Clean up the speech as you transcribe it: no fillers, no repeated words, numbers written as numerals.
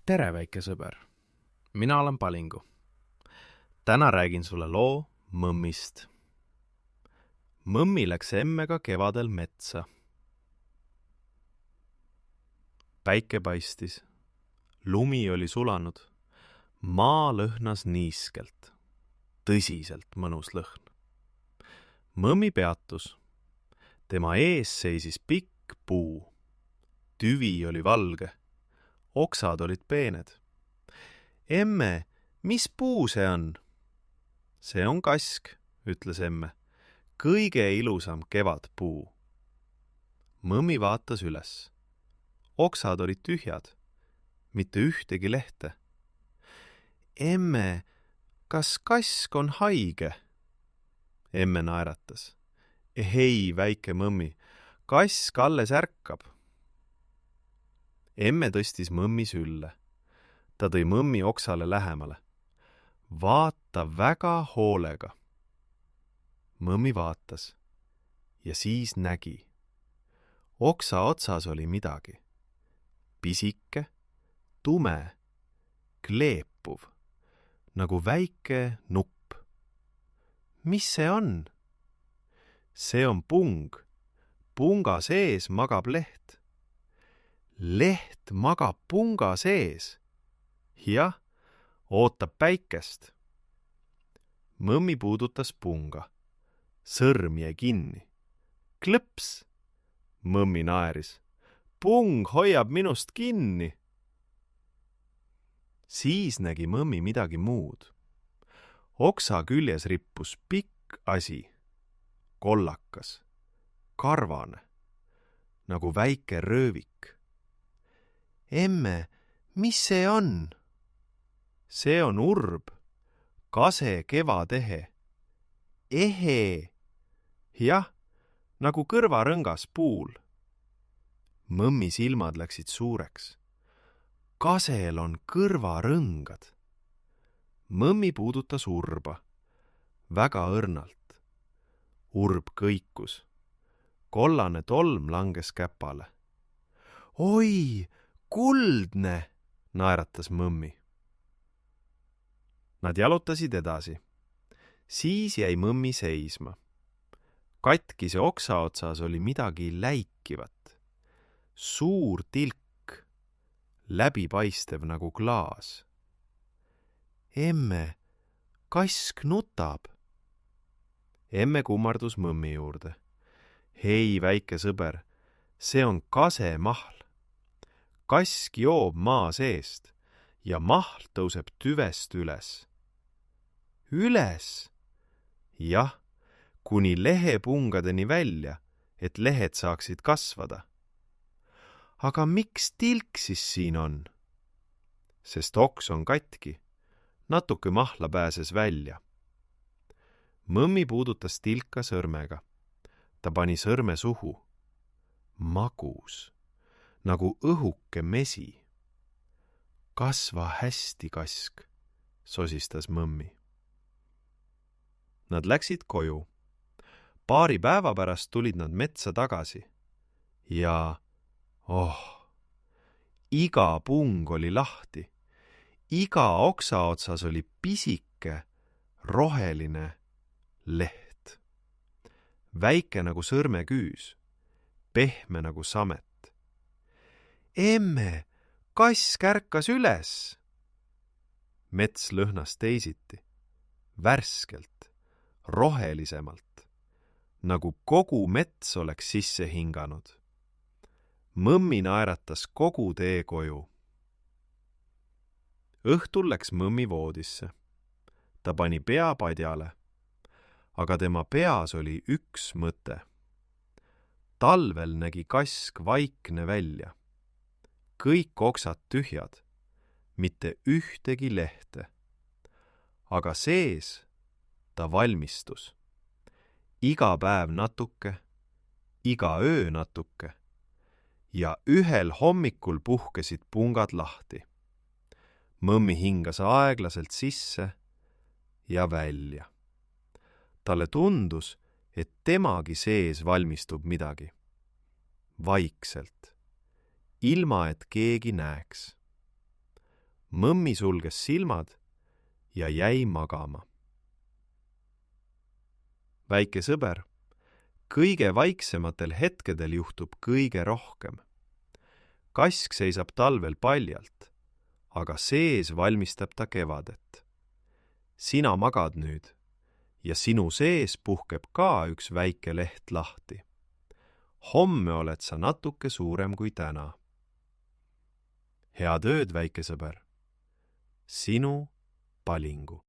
Tere, väike sõber! Mina olen Palingu. Täna räägin sulle loo mõmmist. Mõmmi läks emmega kevadel metsa. Päike paistis. Lumi oli sulanud. Maa lõhnas niiskelt. Tõsiselt mõnus lõhn. Mõmmi peatus. Tema ees seisis pikk puu. Tüvi oli valge. Oksad olid peened. Emme, mis puu see on? See on kask, ütles emme. Kõige ilusam kevadpuu. Mõmmi vaatas üles. Oksad olid tühjad. Mitte ühtegi lehte. Emme, kas kask on haige? Emme naeratas. Ei, väike mõmmi, kask alles ärkab. Emme tõstis mõmmi sülle. Ta tõi mõmmi oksale lähemale. Vaata väga hoolega. Mõmmi vaatas ja siis nägi. Oksa otsas oli midagi. Pisike, tume, kleepuv, nagu väike nupp. Mis see on? See on pung. Punga sees magab leht. Leht magab punga sees. Jah, ootab päikest. Mõmmi puudutas punga. Sõrm jäi kinni. Klõps! Mõmmi naeris. Pung hoiab minust kinni. Siis nägi mõmmi midagi muud. Oksa küljes rippus pikk asi. Kollakas. Karvane. Nagu väike röövik. Emme, mis see on? See on urb. Kase kevadehe. Ehe. Jah, nagu kõrvarõngas puul. Mõmmi silmad läksid suureks. Kasel on kõrvarõngad. Mõmmi puudutas urba. Väga õrnalt. Urb kõikus. Kollane tolm langes käpale. Oi, kuldne, naeratas mõmmi. Nad jalutasid edasi. Siis jäi mõmmi seisma. Katkise oksa otsas oli midagi läikivat. Suur tilk, läbipaistev nagu klaas. Emme, kask nutab. Emme kummardus mõmmi juurde. Hei, väike sõber, see on kasemahl. Kask joob maa seest ja mahl tõuseb tüvest üles. Üles? Jah, kuni lehepungadeni välja, et lehed saaksid kasvada. Aga miks tilk siis siin on? Sest oks on katki. Natuke mahla pääses välja. Mõmmi puudutas tilka sõrmega. Ta pani sõrme suhu. Magus. Nagu õhuke mesi. Kasva hästi, kask, sosistas mõmmi. Nad läksid koju. Paari päeva pärast tulid nad metsa tagasi. Ja, iga pung oli lahti. Iga oksa otsas oli pisike, roheline leht. Väike nagu sõrmeküüs. Pehme nagu samet. Emme, kask ärkas üles. Mets lõhnas teisiti, värskelt, rohelisemalt, nagu kogu mets oleks sisse hinganud. Mõmmi naeratas kogu tee koju. Õhtul läks mõmmi voodisse. Ta pani pea padjale, aga tema peas oli üks mõte. Talvel nägi kask vaikne välja. Kõik oksad tühjad, mitte ühtegi lehte. Aga sees ta valmistus. Iga päev natuke, iga öö natuke ja ühel hommikul puhkesid pungad lahti. Mõmmi hingas aeglaselt sisse ja välja. Talle tundus, et temagi sees valmistub midagi. Vaikselt. Ilma et keegi näeks. Mõmmi sulges silmad ja jäi magama. Väike sõber, kõige vaiksematel hetkedel juhtub kõige rohkem. Kask seisab talvel paljalt, aga sees valmistab ta kevadet. Sina magad nüüd ja sinu sees puhkeb ka üks väike leht lahti. Homme oled sa natuke suurem kui täna. Head ööd, väike sõber. Sinu Palingu.